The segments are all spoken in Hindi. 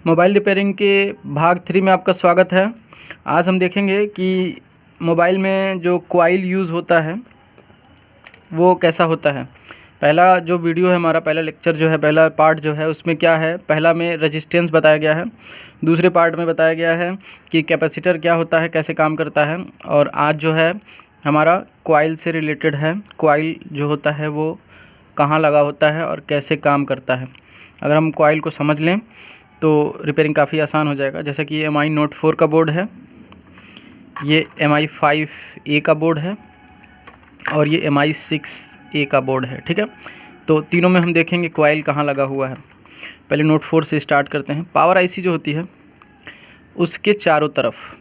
मोबाइल रिपेयरिंग के भाग 3 में आपका स्वागत है। आज हम देखेंगे कि मोबाइल में जो कॉइल यूज़ होता है वो कैसा होता है। पहला जो वीडियो है हमारा, पहला लेक्चर जो है, पहला पार्ट जो है उसमें क्या है, पहला में रेजिस्टेंस बताया गया है, दूसरे पार्ट में बताया गया है कि कैपेसिटर क्या होता है, कैसे काम करता है। और आज जो है हमारा कॉइल से रिलेटेड है। कॉइल जो होता है वो कहाँ लगा होता है और कैसे काम करता है। अगर हम कॉइल को समझ लें तो रिपेयरिंग काफ़ी आसान हो जाएगा। जैसे कि ये MI Note 4 का बोर्ड है, ये MI 5A का बोर्ड है और ये MI 6A का बोर्ड है। ठीक है, तो तीनों में हम देखेंगे कॉइल कहाँ लगा हुआ है। पहले Note 4 से स्टार्ट करते हैं। पावर IC जो होती है उसके चारों तरफ,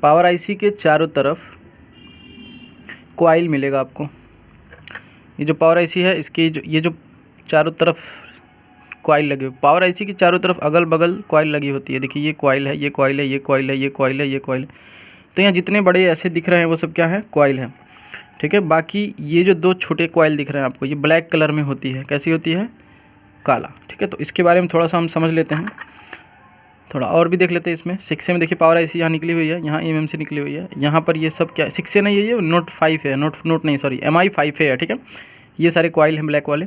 पावर IC के चारों तरफ कॉइल मिलेगा आपको। ये जो पावर IC है इसके ये जो चारों तरफ कॉइल लगे हुए, पावर IC की चारों तरफ अगल बगल कॉइल लगी होती है। देखिए ये कॉइल है, ये कॉइल है, ये कॉइल है, ये कॉइल है, ये कॉइल है। तो यहाँ जितने बड़े ऐसे दिख रहे हैं वो सब क्या है, कॉइल है। ठीक है, बाकी ये जो दो छोटे कॉइल दिख रहे हैं आपको, ये ब्लैक कलर में होती है। कैसी होती है, काला। ठीक है, तो इसके बारे में थोड़ा सा हम समझ लेते हैं, थोड़ा और भी देख लेते हैं। इसमें 6A में देखिए पावर IC यहाँ निकली हुई है, यहाँ MMC निकली हुई है। यहाँ पर ये सब क्या, 6A नहीं है, ये Note 5 है, नोट नहीं सॉरी MI 5A है। ठीक है, ये सारे कॉइल हैं ब्लैक वाले।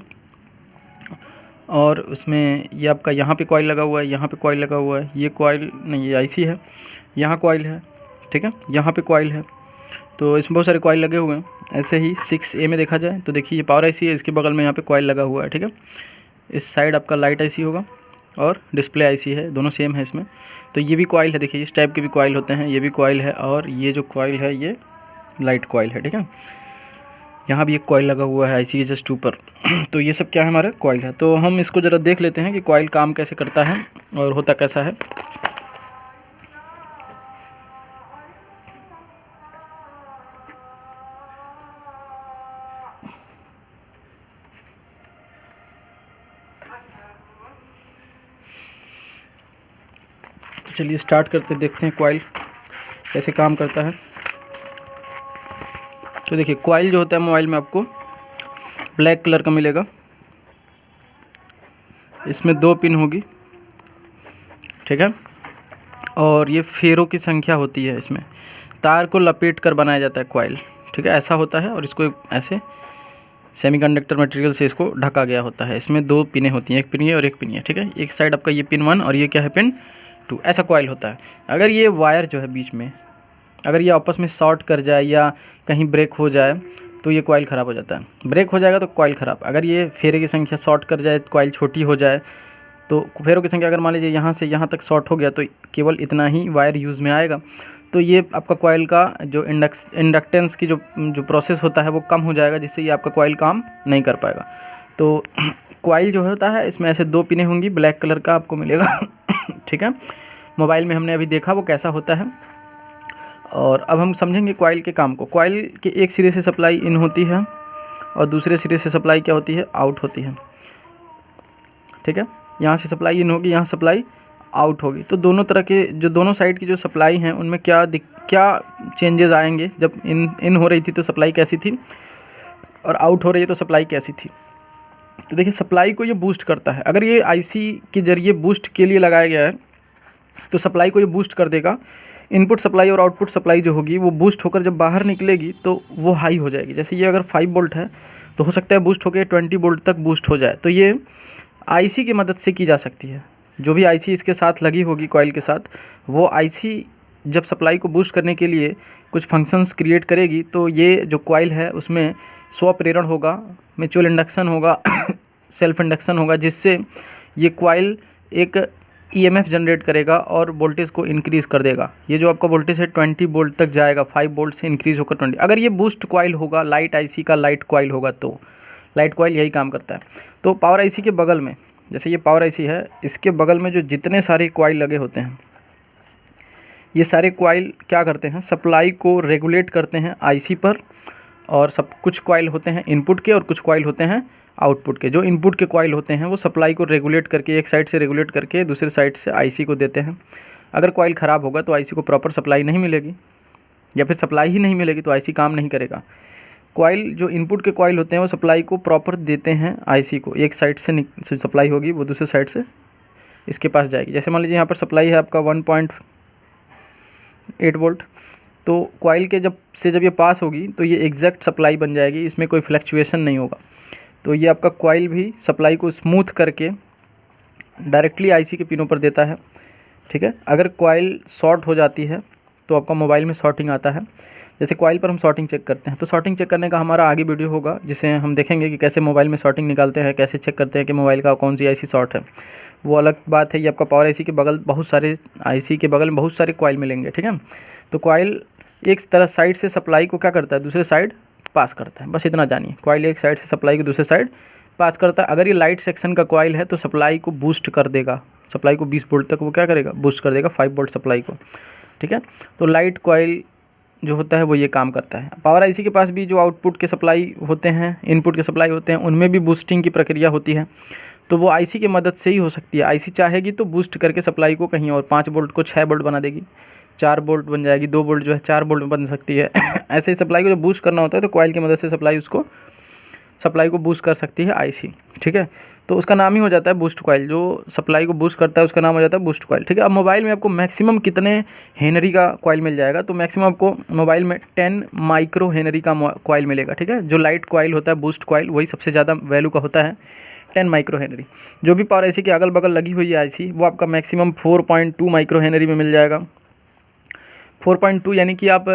और उसमें ये आपका यहाँ पे कॉइल लगा हुआ है, यहाँ पे कॉइल लगा हुआ है, ये कॉइल नहीं, ये IC है, यहाँ कॉइल है। ठीक है, यहाँ पे कॉइल है। तो इसमें बहुत सारे कॉइल लगे हुए हैं। ऐसे ही 6A में देखा जाए तो देखिए ये पावर IC है, इसके बगल में यहाँ पे कॉइल लगा हुआ है। ठीक है, इस साइड आपका लाइट IC होगा और डिस्प्ले IC है, दोनों सेम है इसमें। तो ये भी कॉइल है, देखिए इस टाइप के भी कॉइल होते हैं, ये भी कॉइल है। और ये जो कॉइल है ये लाइट कॉइल है। ठीक है, यहाँ भी एक कॉइल लगा हुआ है IC के जस्ट ऊपर। तो ये सब क्या है, हमारा कॉइल है। तो हम इसको ज़रा देख लेते हैं कि कॉइल काम कैसे करता है और होता कैसा है। तो चलिए स्टार्ट करते, देखते हैं कॉइल कैसे काम करता है। तो देखिए कॉइल जो होता है मोबाइल में आपको ब्लैक कलर का मिलेगा। इसमें 2 पिन होगी। ठीक है, और ये फेरों की संख्या होती है। इसमें तार को लपेट कर बनाया जाता है कॉइल। ठीक है, ऐसा होता है। और इसको ऐसे सेमीकंडक्टर मटेरियल से इसको ढका गया होता है। इसमें 2 पिनें होती हैं, एक पिन ये और एक पिन ये। ठीक है, एक साइड आपका ये पिन 1 और ये क्या है, पिन 2। ऐसा कॉइल होता है। अगर ये वायर जो है बीच में, अगर ये आपस में शॉर्ट कर जाए या कहीं ब्रेक हो जाए तो ये कॉइल ख़राब हो जाता है। ब्रेक हो जाएगा तो कॉइल ख़राब। अगर ये फेरे की संख्या शॉर्ट कर जाए, कॉइल छोटी हो जाए, तो फेरों की संख्या अगर मान लीजिए यहाँ से यहाँ तक शॉर्ट हो गया तो केवल इतना ही वायर यूज़ में आएगा। तो ये आपका कॉइल का जो इंडक्टेंस की जो प्रोसेस होता है वो कम हो जाएगा, जिससे ये आपका कॉइल काम नहीं कर पाएगा। तो कॉइल जो होता है इसमें ऐसे 2 पिनें होंगी, ब्लैक कलर का आपको मिलेगा। ठीक है, मोबाइल में हमने अभी देखा वो कैसा होता है। और अब हम समझेंगे कॉइल के काम को। कॉइल के एक सिरे से सप्लाई इन होती है और दूसरे सिरे से सप्लाई क्या होती है, आउट होती है। ठीक है, यहाँ से सप्लाई इन होगी, यहाँ सप्लाई आउट होगी। तो दोनों तरह के जो दोनों साइड की जो सप्लाई हैं उनमें क्या चेंजेस आएंगे। जब इन हो रही थी तो सप्लाई कैसी थी और आउट हो रही है तो सप्लाई कैसी थी। तो देखिए सप्लाई को ये बूस्ट करता है। अगर ये IC के ज़रिए बूस्ट के लिए लगाया गया है तो सप्लाई को ये बूस्ट कर देगा। इनपुट सप्लाई और आउटपुट सप्लाई जो होगी वो बूस्ट होकर जब बाहर निकलेगी तो वो हाई हो जाएगी। जैसे ये अगर 5 वोल्ट है तो हो सकता है बूस्ट होकर 20 वोल्ट तक बूस्ट हो जाए। तो ये IC की मदद से की जा सकती है। जो भी IC इसके साथ लगी होगी कॉइल के साथ, वो IC जब सप्लाई को बूस्ट करने के लिए कुछ फंक्शंस क्रिएट करेगी तो ये जो कॉइल है उसमें स्व प्रेरण होगा, म्यूचुअल इंडक्शन होगा, सेल्फ इंडक्शन होगा, जिससे ये कॉइल एक EMF जनरेट करेगा और वोल्टेज को इंक्रीज़ कर देगा। ये जो आपका वोल्टेज है 20 वोल्ट तक जाएगा, 5 वोल्ट से इंक्रीज़ होकर 20। अगर ये बूस्ट कॉइल होगा, लाइट IC का लाइट कॉइल होगा, तो लाइट कॉइल यही काम करता है। तो पावर IC के बगल में, जैसे ये पावर IC है, इसके बगल में जो जितने सारे कॉइल लगे होते हैं, ये सारे कॉइल क्या करते हैं, सप्लाई को रेगुलेट करते हैं IC पर। और सब कुछ कॉइल होते हैं इनपुट के और कुछ कॉइल होते हैं आउटपुट के। जो इनपुट के कॉइल होते हैं वो सप्लाई को रेगुलेट करके, एक साइड से रेगुलेट करके दूसरे साइड से IC को देते हैं। अगर कॉइल ख़राब होगा तो IC को प्रॉपर सप्लाई नहीं मिलेगी, या फिर सप्लाई ही नहीं मिलेगी तो IC काम नहीं करेगा। कॉइल जो इनपुट के कॉइल होते हैं वो सप्लाई को प्रॉपर देते हैं आईसी को। एक साइड से सप्लाई होगी, वो दूसरे साइड से इसके पास जाएगी। जैसे मान लीजिए यहाँ पर सप्लाई है आपका 1.8 वोल्ट, तो कॉइल के जब ये पास होगी तो ये एग्जैक्ट सप्लाई बन जाएगी, इसमें कोई फ्लक्चुएशन नहीं होगा। तो ये आपका कॉइल भी सप्लाई को स्मूथ करके डायरेक्टली आईसी के पिनों पर देता है, ठीक है। अगर कॉइल शॉर्ट हो जाती है तो आपका मोबाइल में शॉर्टिंग आता है। जैसे कॉइल पर हम शॉर्टिंग चेक करते हैं, तो शॉर्टिंग चेक करने का हमारा आगे वीडियो होगा, जिसे हम देखेंगे कि कैसे मोबाइल में शॉर्टिंग निकालते हैं, कैसे चेक करते हैं कि मोबाइल का कौन सी आईसी शॉर्ट है। वो अलग बात है। ये आपका पावर आईसी के बगल बहुत सारे आईसी के बगल में बहुत सारे कॉइल मिलेंगे, ठीक है। तो कॉइल एक तरह साइड से सप्लाई को क्या करता है, दूसरे साइड पास करता है, बस इतना जानिए। कॉइल एक साइड से सप्लाई को दूसरे साइड पास करता है। अगर ये लाइट सेक्शन का कॉइल है तो सप्लाई को बूस्ट कर देगा, सप्लाई को 20 वोल्ट तक वो क्या करेगा, बूस्ट कर देगा 5 वोल्ट सप्लाई को, ठीक है। तो लाइट कॉइल जो होता है वो ये काम करता है। पावर आईसी के पास भी जो आउटपुट के सप्लाई होते हैं, इनपुट के सप्लाई होते हैं, उनमें भी बूस्टिंग की प्रक्रिया होती है। तो वो आईसी की मदद से ही हो सकती है। आईसी चाहेगी तो बूस्ट करके सप्लाई को कहीं और 5 वोल्ट को 6 वोल्ट बना देगी, 4 वोल्ट बन जाएगी, 2 वोल्ट जो है 4 वोल्ट में बन सकती है। ऐसे ही सप्लाई को जब बूस्ट करना होता है तो कॉइल की मदद से सप्लाई को बूस्ट कर सकती है आईसी, ठीक है। तो उसका नाम ही हो जाता है बूस्ट कॉइल। जो सप्लाई को बूस्ट करता है उसका नाम हो जाता है बूस्ट कॉइल, ठीक है। अब मोबाइल में आपको मैक्सिमम कितने हेनरी का कॉइल मिल जाएगा, तो मैक्सिमम आपको मोबाइल में 10 माइक्रो हेनरी का कॉइल मिलेगा, ठीक है। जो लाइट कॉइल होता है बूस्ट कॉइल, वही सबसे ज़्यादा वैल्यू का होता है, 10 माइक्रो हेनरी। जो भी पावर आईसी के अगल बगल लगी हुई है आईसी, वो आपका मैक्सिमम 4.2 माइक्रो हेनरी में मिल जाएगा। 4.2 यानी कि आप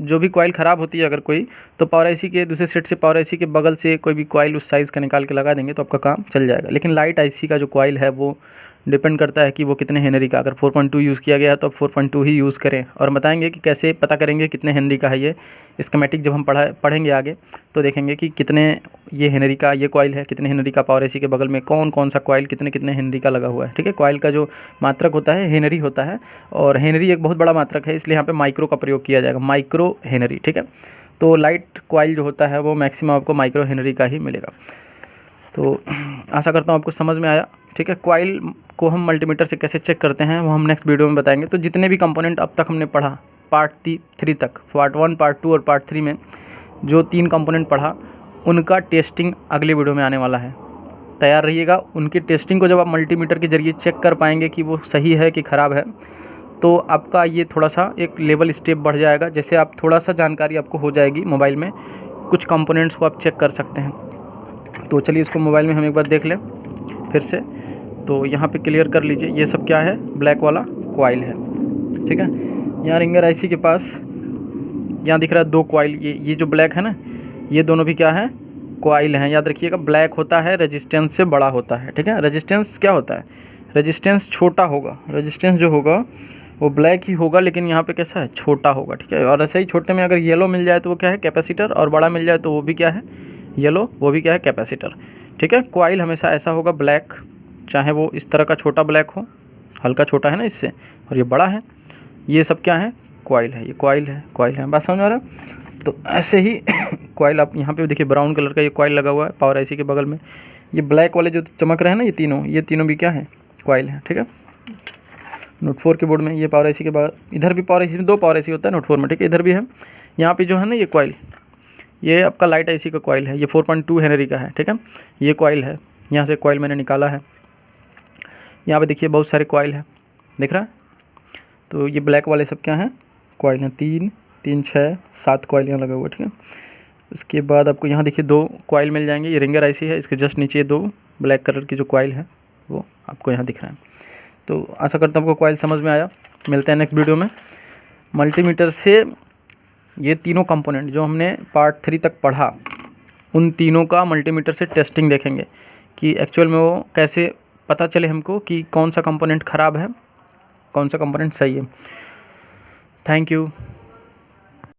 जो भी कॉइल ख़राब होती है अगर कोई, तो पावर आईसी के दूसरे सेट से पावर आईसी के बगल से कोई भी कॉइल उस साइज़ का निकाल के लगा देंगे तो आपका काम चल जाएगा। लेकिन लाइट आईसी का जो कॉइल है वो डिपेंड करता है कि वो कितने हेनरी का। अगर 4.2 यूज़ किया गया है तो आप 4.2 ही यूज़ करें। और बताएंगे कि कैसे पता करेंगे कितने हेनरी का है ये स्कीमेटिक जब हम पढ़ेंगे आगे, तो देखेंगे कि कितने ये हेनरी का ये कॉइल है, कितने हेनरी का पावर आईसी के बगल में कौन कौन सा कॉइल कितने कितने हेनरी का लगा हुआ है, ठीक है। कॉइल का जो मात्रक होता है हेनरी होता है, और हेनरी एक बहुत बड़ा मात्रक है, इसलिए यहाँ पे माइक्रो का प्रयोग किया जाएगा, माइक्रो हेनरी, ठीक है। तो लाइट कॉइल जो होता है वो मैक्सिमम आपको माइक्रो हेनरी का ही मिलेगा। तो आशा करता हूँ आपको समझ में आया, ठीक है। कॉइल को हम मल्टीमीटर से कैसे चेक करते हैं वो हम नेक्स्ट वीडियो में बताएंगे। तो जितने भी कंपोनेंट अब तक हमने पढ़ा पार्ट 3 तक, पार्ट 1, पार्ट 2 और पार्ट 3 में जो 3 कंपोनेंट पढ़ा, उनका टेस्टिंग अगले वीडियो में आने वाला है। तैयार रहिएगा। उनकी टेस्टिंग को जब आप मल्टीमीटर के ज़रिए चेक कर पाएंगे कि वो सही है कि ख़राब है, तो आपका ये थोड़ा सा एक लेवल स्टेप बढ़ जाएगा। जैसे आप थोड़ा सा जानकारी आपको हो जाएगी मोबाइल में, कुछ कंपोनेंट्स को आप चेक कर सकते हैं। तो चलिए इसको मोबाइल में हम एक बार देख लें फिर से। तो यहाँ पे क्लियर कर लीजिए, ये सब क्या है, ब्लैक वाला कॉइल है, ठीक है। यहाँ रिंगर आईसी के पास यहाँ दिख रहा है 2 कॉइल, ये जो ब्लैक है ना, ये दोनों भी क्या है, कॉइल हैं। याद रखिएगा, ब्लैक होता है रेजिस्टेंस से बड़ा होता है, ठीक है। रेजिस्टेंस क्या होता है, रेजिस्टेंस छोटा होगा, रेजिस्टेंस जो होगा वो ब्लैक ही होगा, लेकिन यहाँ पे कैसा है, छोटा होगा, ठीक है। और ऐसे ही छोटे में अगर येलो मिल जाए तो वो क्या है, कैपेसिटर, और बड़ा मिल जाए तो वो भी क्या है, येलो, वो भी क्या है, कैपेसिटर, ठीक है। कॉइल हमेशा ऐसा होगा ब्लैक, चाहे वो इस तरह का छोटा ब्लैक हो, हल्का छोटा है ना इससे, और ये बड़ा है, ये सब क्या है, कॉइल है, ये कॉइल है, बात समझ आ रहा है। तो ऐसे ही कॉइल आप यहाँ पे देखिए, ब्राउन कलर का ये कॉइल लगा हुआ है पावर आईसी के बगल में। ये ब्लैक वाले जो चमक रहे हैं ना, ये तीनों भी क्या है, कॉइल है, ठीक है। नोट 4 के बोर्ड में ये पावर आईसी के बाद, इधर भी पावर आईसी में 2 पावर आईसी होता है नोट 4 में, ठीक है। इधर भी है, यहाँ पे जो है ना ये कॉइल, ये आपका लाइट आईसी का कॉइल है, ये 4.2 हेनरी का है, ठीक है। ये कॉइल है, यहाँ से कॉइल मैंने निकाला है। यहाँ पे देखिए बहुत सारे कॉइल है, दिख रहा है। तो ये ब्लैक वाले सब क्या हैं, कॉइल हैं, 3, 6, 7 कॉइल यहाँ लगा हुआ है, ठीक है। उसके बाद आपको यहाँ देखिए 2 कॉइल मिल जाएंगे। ये रिंगर आईसी है, इसके जस्ट नीचे 2 ब्लैक कलर की जो कॉइल है वो आपको यहाँ दिख रहा है। तो आशा करता हूँ आपको कॉइल समझ में आया। मिलते हैं नेक्स्ट वीडियो में। मल्टीमीटर से ये तीनों कंपोनेंट जो हमने पार्ट 3 तक पढ़ा, उन तीनों का मल्टीमीटर से टेस्टिंग देखेंगे कि एक्चुअल में वो कैसे पता चले हमको कि कौन सा कंपोनेंट ख़राब है, कौन सा कंपोनेंट सही है। Thank you.